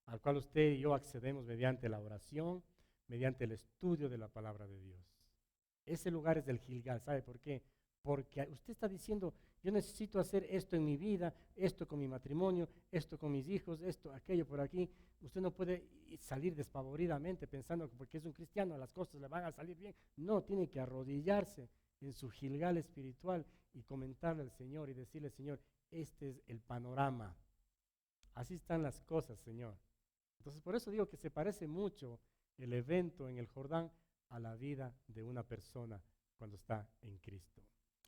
al cual usted y yo accedemos mediante la oración, mediante el estudio de la palabra de Dios. Ese lugar es del Gilgal, ¿sabe por qué? Porque usted está diciendo, yo necesito hacer esto en mi vida, esto con mi matrimonio, esto con mis hijos, esto, aquello por aquí. Usted no puede salir despavoridamente pensando que porque es un cristiano las cosas le van a salir bien. No, tiene que arrodillarse en su Gilgal espiritual y comentarle al Señor y decirle, Señor, este es el panorama. Así están las cosas, Señor. Entonces, por eso digo que se parece mucho el evento en el Jordán a la vida de una persona cuando está en Cristo.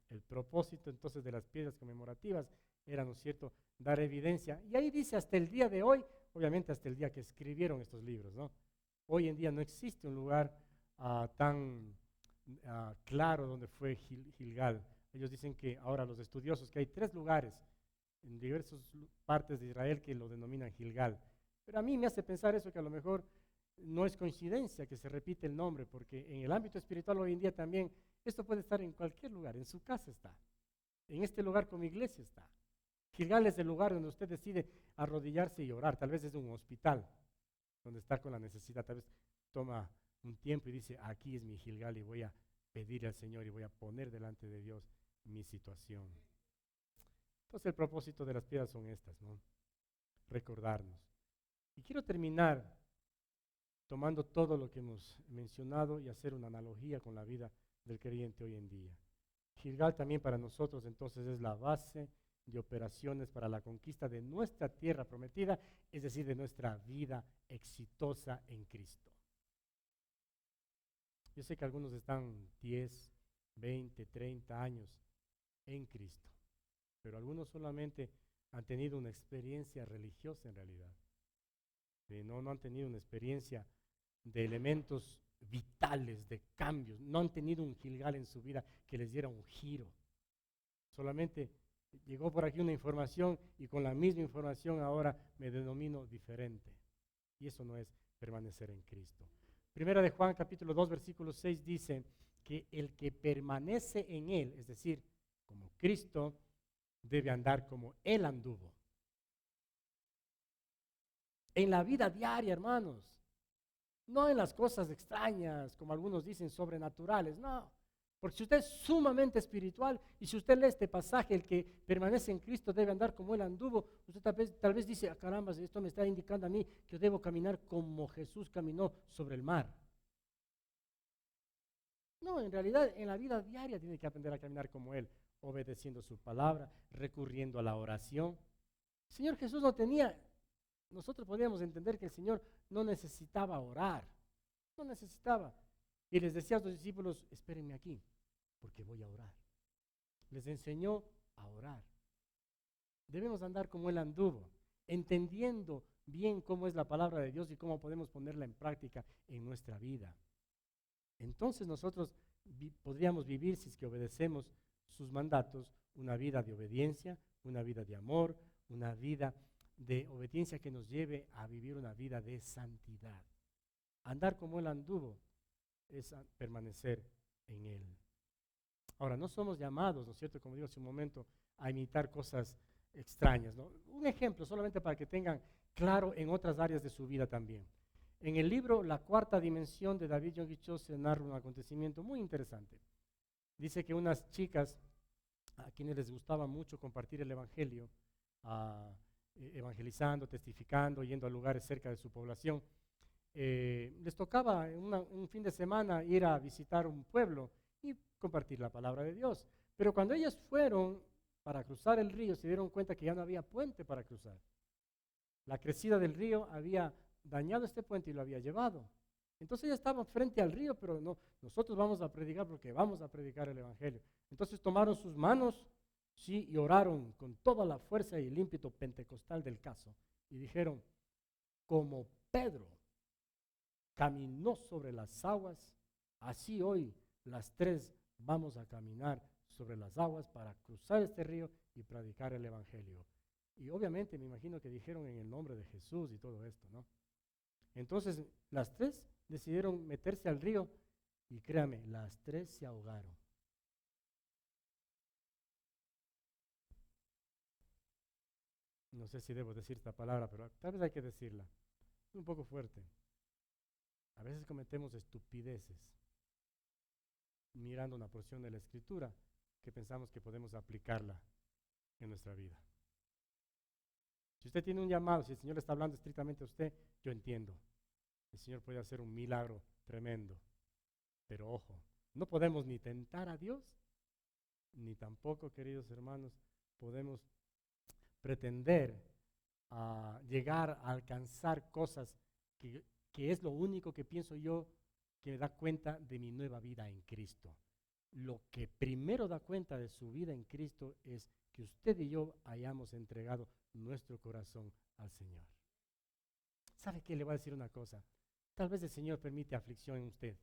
El propósito entonces de las piedras conmemorativas era, ¿no es cierto?, dar evidencia. Y ahí dice hasta el día de hoy, obviamente hasta el día que escribieron estos libros, ¿no? Hoy en día no existe un lugar tan claro donde fue Gilgal. Ellos dicen que ahora los estudiosos, que hay 3 lugares en diversas partes de Israel que lo denominan Gilgal. Pero a mí me hace pensar eso, que a lo mejor no es coincidencia que se repite el nombre, porque en el ámbito espiritual hoy en día también esto puede estar en cualquier lugar, en su casa está, en este lugar como iglesia está. Gilgal es el lugar donde usted decide arrodillarse y orar, tal vez es un hospital donde está con la necesidad, tal vez toma un tiempo y dice, aquí es mi Gilgal y voy a pedir al Señor y voy a poner delante de Dios mi situación. Entonces el propósito de las piedras son estas, ¿no? Recordarnos. Y quiero terminar tomando todo lo que hemos mencionado y hacer una analogía con la vida del creyente hoy en día. Gilgal también para nosotros entonces es la base de operaciones para la conquista de nuestra tierra prometida, es decir, de nuestra vida exitosa en Cristo. Yo sé que algunos están 10, 20, 30 años en Cristo, pero algunos solamente han tenido una experiencia religiosa en realidad. No han tenido una experiencia de elementos vitales, de cambios. No han tenido un Gilgal en su vida que les diera un giro. Solamente llegó por aquí una información y con la misma información ahora me denomino diferente. Y eso no es permanecer en Cristo. Primera de Juan capítulo 2 versículo 6 dice que el que permanece en Él, es decir, como Cristo, debe andar como Él anduvo. En la vida diaria, hermanos. No en las cosas extrañas, como algunos dicen, sobrenaturales, no. Porque si usted es sumamente espiritual y si usted lee este pasaje, el que permanece en Cristo debe andar como Él anduvo, usted tal vez dice, caramba, esto me está indicando a mí que yo debo caminar como Jesús caminó sobre el mar. No, en realidad en la vida diaria tiene que aprender a caminar como Él, obedeciendo su palabra, recurriendo a la oración. El Señor Jesús no tenía... Nosotros podríamos entender que el Señor no necesitaba orar, no necesitaba. Y les decía a sus discípulos, espérenme aquí, porque voy a orar. Les enseñó a orar. Debemos andar como Él anduvo, entendiendo bien cómo es la palabra de Dios y cómo podemos ponerla en práctica en nuestra vida. Entonces nosotros podríamos vivir, si es que obedecemos sus mandatos, una vida de obediencia, una vida de amor, una vida de obediencia que nos lleve a vivir una vida de santidad. Andar como Él anduvo es permanecer en Él. Ahora, no somos llamados, ¿no es cierto?, como digo hace un momento, a imitar cosas extrañas, ¿no? Un ejemplo, solamente para que tengan claro en otras áreas de su vida también. En el libro La Cuarta Dimensión de David Yonggi Cho se narra un acontecimiento muy interesante. Dice que unas chicas a quienes les gustaba mucho compartir el Evangelio, evangelizando, testificando, yendo a lugares cerca de su población, les tocaba un fin de semana ir a visitar un pueblo y compartir la palabra de Dios. Pero cuando ellos fueron para cruzar el río, se dieron cuenta que ya no había puente para cruzar. La crecida del río había dañado este puente y lo había llevado. Entonces ya estaban frente al río, pero no, nosotros vamos a predicar porque vamos a predicar el Evangelio. Entonces tomaron sus manos, sí, y oraron con toda la fuerza y el ímpetu pentecostal del caso. Y dijeron, como Pedro caminó sobre las aguas, así hoy las tres vamos a caminar sobre las aguas para cruzar este río y predicar el Evangelio. Y obviamente me imagino que dijeron en el nombre de Jesús y todo esto, ¿no? Entonces las tres decidieron meterse al río y créame, las tres se ahogaron. No sé si debo decir esta palabra, pero tal vez hay que decirla. Es un poco fuerte. A veces cometemos estupideces mirando una porción de la Escritura que pensamos que podemos aplicarla en nuestra vida. Si usted tiene un llamado, si el Señor le está hablando estrictamente a usted, yo entiendo. El Señor puede hacer un milagro tremendo. Pero ojo, no podemos ni tentar a Dios, ni tampoco, queridos hermanos, podemos pretender a llegar a alcanzar cosas que es lo único que pienso yo que me da cuenta de mi nueva vida en Cristo. Lo que primero da cuenta de su vida en Cristo es que usted y yo hayamos entregado nuestro corazón al Señor. ¿Sabe qué? Le voy a decir una cosa. Tal vez el Señor permite aflicción en usted.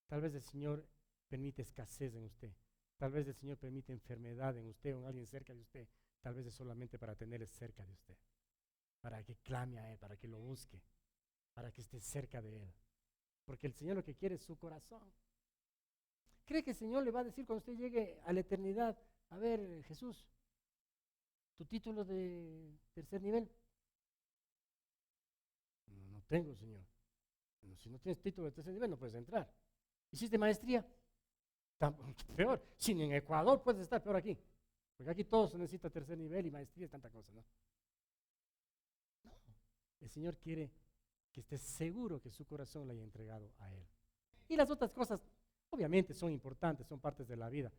Tal vez el Señor permite escasez en usted. Tal vez el Señor permite enfermedad en usted o en alguien cerca de usted. Tal vez es solamente para tenerle cerca de usted. Para que clame a Él, para que lo busque, para que esté cerca de Él. Porque el Señor lo que quiere es su corazón. ¿Cree que el Señor le va a decir cuando usted llegue a la eternidad, a ver, Jesús, tu título de tercer nivel? No, no tengo, Señor. Bueno, si no tienes título de tercer nivel no puedes entrar. ¿Hiciste maestría? Peor. Si ni en Ecuador puedes estar, peor aquí. Porque aquí todos se necesita tercer nivel y maestría y tanta cosa, ¿no? No. El Señor quiere que esté seguro que su corazón le haya entregado a Él. Y las otras cosas, obviamente, son importantes, son partes de la vida,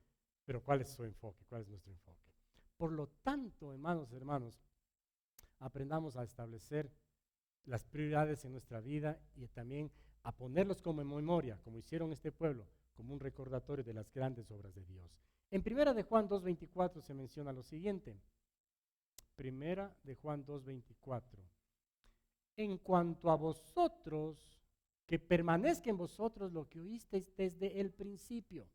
pero ¿cuál es su enfoque? ¿Cuál es nuestro enfoque? Por lo tanto, hermanos, aprendamos a establecer las prioridades en nuestra vida y también a ponerlos como en memoria, como hicieron este pueblo, como un recordatorio de las grandes obras de Dios. En Primera de Juan 2:24 se menciona lo siguiente. Primera de Juan 2:24. En cuanto a vosotros, que permanezca en vosotros lo que oísteis desde el principio.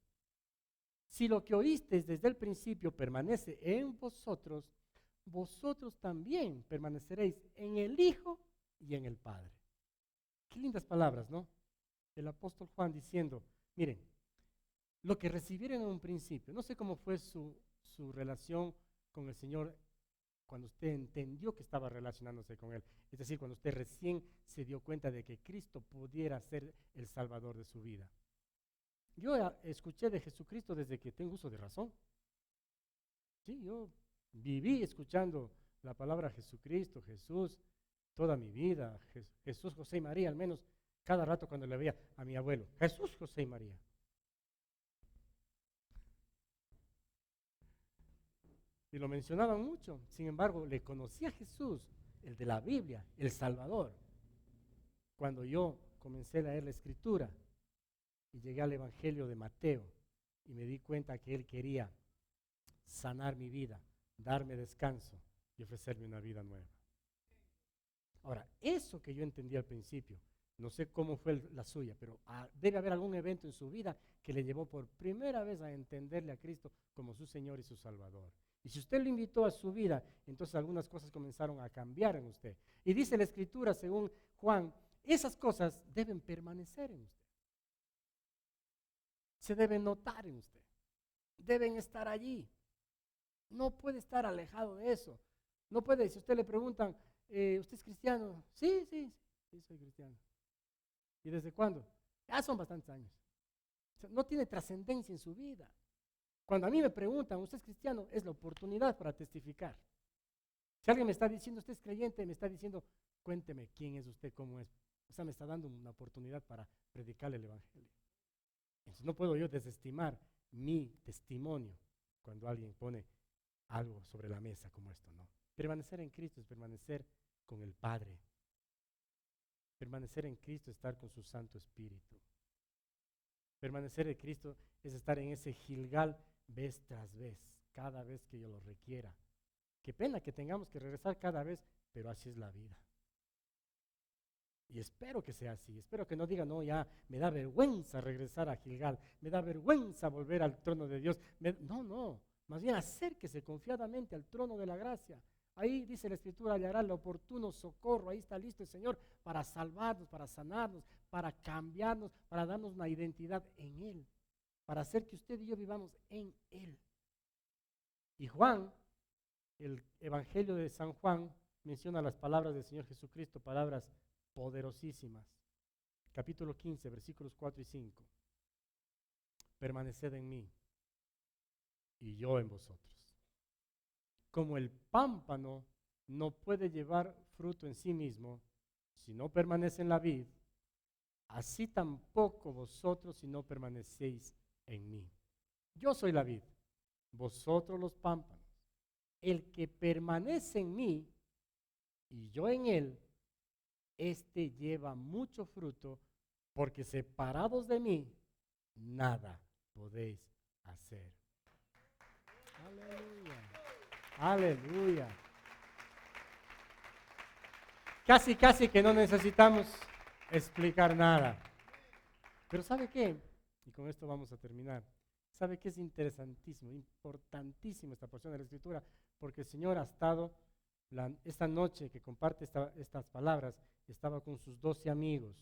Si lo que oísteis desde el principio permanece en vosotros, vosotros también permaneceréis en el Hijo y en el Padre. Qué lindas palabras, ¿no? El apóstol Juan diciendo, miren, lo que recibieron en un principio, no sé cómo fue su relación con el Señor cuando usted entendió que estaba relacionándose con Él, es decir, cuando usted recién se dio cuenta de que Cristo pudiera ser el Salvador de su vida. Yo escuché de Jesucristo desde que tengo uso de razón. Sí, yo viví escuchando la palabra Jesucristo, Jesús, toda mi vida, Jesús, José y María, al menos cada rato cuando le veía a mi abuelo, Jesús, José y María. Y lo mencionaban mucho, sin embargo, le conocí a Jesús, el de la Biblia, el Salvador, cuando yo comencé a leer la Escritura y llegué al Evangelio de Mateo y me di cuenta que Él quería sanar mi vida, darme descanso y ofrecerme una vida nueva. Ahora, eso que yo entendí al principio, no sé cómo fue la suya, pero debe haber algún evento en su vida que le llevó por primera vez a entenderle a Cristo como su Señor y su Salvador. Y si usted lo invitó a su vida, entonces algunas cosas comenzaron a cambiar en usted. Y dice la Escritura, según Juan, esas cosas deben permanecer en usted. Se deben notar en usted. Deben estar allí. No puede estar alejado de eso. No puede, si usted le preguntan, ¿usted es cristiano? Sí, soy cristiano. ¿Y desde cuándo? Ya son bastantes años. O sea, no tiene trascendencia en su vida. Cuando a mí me preguntan, ¿usted es cristiano? Es la oportunidad para testificar. Si alguien me está diciendo, ¿usted es creyente? Me está diciendo, cuénteme quién es usted, cómo es. O sea, me está dando una oportunidad para predicarle el Evangelio. Entonces no puedo yo desestimar mi testimonio cuando alguien pone algo sobre la mesa como esto, no. Permanecer en Cristo es permanecer con el Padre. Permanecer en Cristo es estar con su Santo Espíritu. Permanecer en Cristo es estar en ese Gilgal vez tras vez, cada vez que yo lo requiera. Qué pena que tengamos que regresar cada vez, pero así es la vida. Y espero que sea así, espero que no diga, no, ya me da vergüenza regresar a Gilgal, me da vergüenza volver al trono de Dios. No, más bien acérquese confiadamente al trono de la gracia. Ahí dice la Escritura, hallará el oportuno socorro, ahí está listo el Señor para salvarnos, para sanarnos, para cambiarnos, para darnos una identidad en Él, para hacer que usted y yo vivamos en Él. Y Juan, el Evangelio de San Juan, menciona las palabras del Señor Jesucristo, palabras poderosísimas. Capítulo 15, versículos 4 y 5. Permaneced en mí y yo en vosotros. Como el pámpano no puede llevar fruto en sí mismo si no permanece en la vid, así tampoco vosotros si no permanecéis en mí. Yo soy la vid, vosotros los pámpanos. El que permanece en mí y yo en él, este lleva mucho fruto, porque separados de mí, nada podéis hacer. Aleluya. Aleluya. Casi que no necesitamos explicar nada. Pero ¿sabe qué? Y con esto vamos a terminar. ¿Sabe qué es interesantísimo, importantísimo esta porción de la Escritura? Porque el Señor ha estado, esta noche que comparte estas palabras, estaba con sus 12 amigos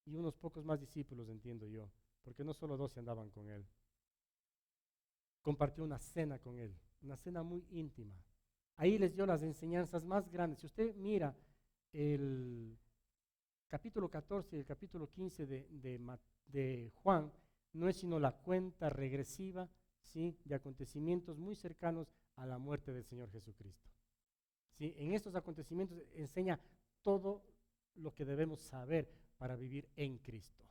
y unos pocos más discípulos, entiendo yo, porque no solo 12 andaban con Él. Compartió una cena con Él, una cena muy íntima. Ahí les dio las enseñanzas más grandes. Si usted mira el capítulo 14 y el capítulo 15 de Juan, no es sino la cuenta regresiva, ¿sí?, de acontecimientos muy cercanos a la muerte del Señor Jesucristo. ¿Sí? En estos acontecimientos enseña todo lo que debemos saber para vivir en Cristo.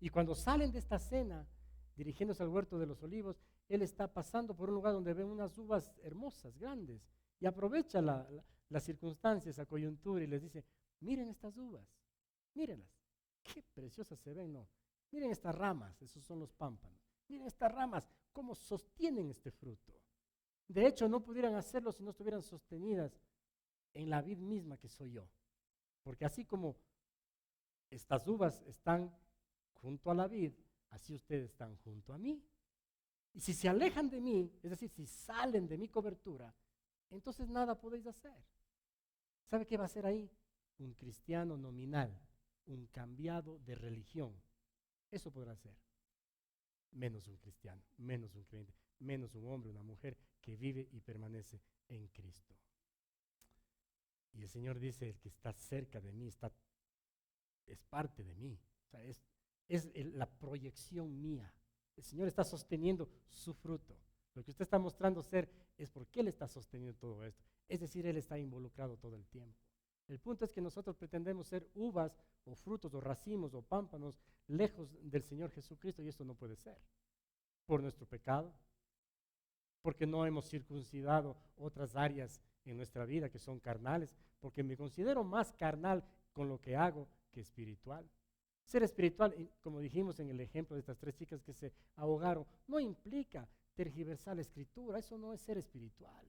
Y cuando salen de esta cena, dirigiéndose al huerto de los olivos, Él está pasando por un lugar donde ve unas uvas hermosas, grandes, y aprovecha la circunstancia, esa coyuntura, y les dice, miren estas uvas, mírenlas, qué preciosas se ven, ¿no? Miren estas ramas, esos son los pámpanos. Miren estas ramas, cómo sostienen este fruto. De hecho, no pudieran hacerlo si no estuvieran sostenidas en la vid misma que soy yo. Porque así como estas uvas están junto a la vid, así ustedes están junto a mí. Y si se alejan de mí, es decir, si salen de mi cobertura, entonces nada podéis hacer. ¿Sabe qué va a ser ahí? Un cristiano nominal, un cambiado de religión. Eso podrá ser. Menos un cristiano, menos un creyente, menos un hombre, una mujer que vive y permanece en Cristo. Y el Señor dice, el que está cerca de mí es parte de mí. O sea, es la proyección mía. El Señor está sosteniendo su fruto. Lo que usted está mostrando ser es porque Él está sosteniendo todo esto. Es decir, Él está involucrado todo el tiempo. El punto es que nosotros pretendemos ser uvas o frutos o racimos o pámpanos lejos del Señor Jesucristo, y esto no puede ser. Por nuestro pecado, porque no hemos circuncidado otras áreas en nuestra vida que son carnales, porque me considero más carnal con lo que hago que espiritual. Ser espiritual, como dijimos en el ejemplo de estas 3 chicas que se ahogaron, no implica tergiversar la Escritura, eso no es ser espiritual.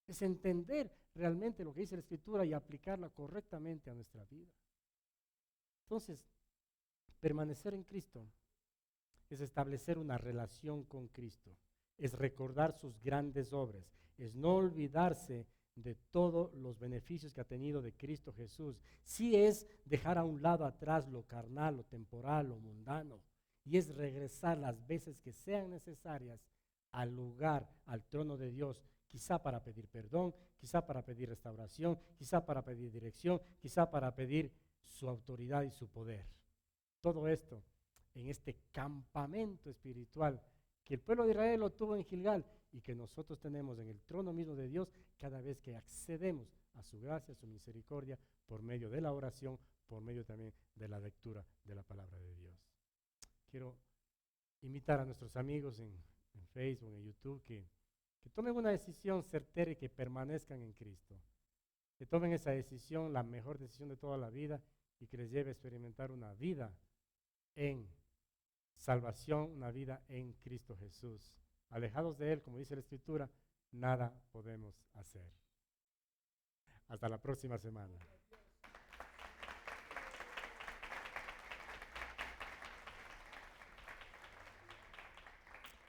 Es entender realmente lo que dice la Escritura y aplicarla correctamente a nuestra vida. Entonces, permanecer en Cristo es establecer una relación con Cristo, es recordar sus grandes obras, es no olvidarse de todos los beneficios que ha tenido de Cristo Jesús. Sí es dejar a un lado atrás lo carnal, lo temporal, lo mundano, y es regresar las veces que sean necesarias al lugar, al trono de Dios, quizá para pedir perdón, quizá para pedir restauración, quizá para pedir dirección, quizá para pedir su autoridad y su poder. Todo esto en este campamento espiritual que el pueblo de Israel lo tuvo en Gilgal y que nosotros tenemos en el trono mismo de Dios cada vez que accedemos a su gracia, a su misericordia, por medio de la oración, por medio también de la lectura de la palabra de Dios. Quiero invitar a nuestros amigos en en Facebook, en YouTube, que tomen una decisión certera y que permanezcan en Cristo. Que tomen esa decisión, la mejor decisión de toda la vida, y que les lleve a experimentar una vida en salvación, una vida en Cristo Jesús. Alejados de Él, como dice la Escritura, nada podemos hacer. Hasta la próxima semana.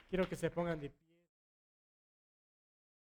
Quiero que se pongan de pie.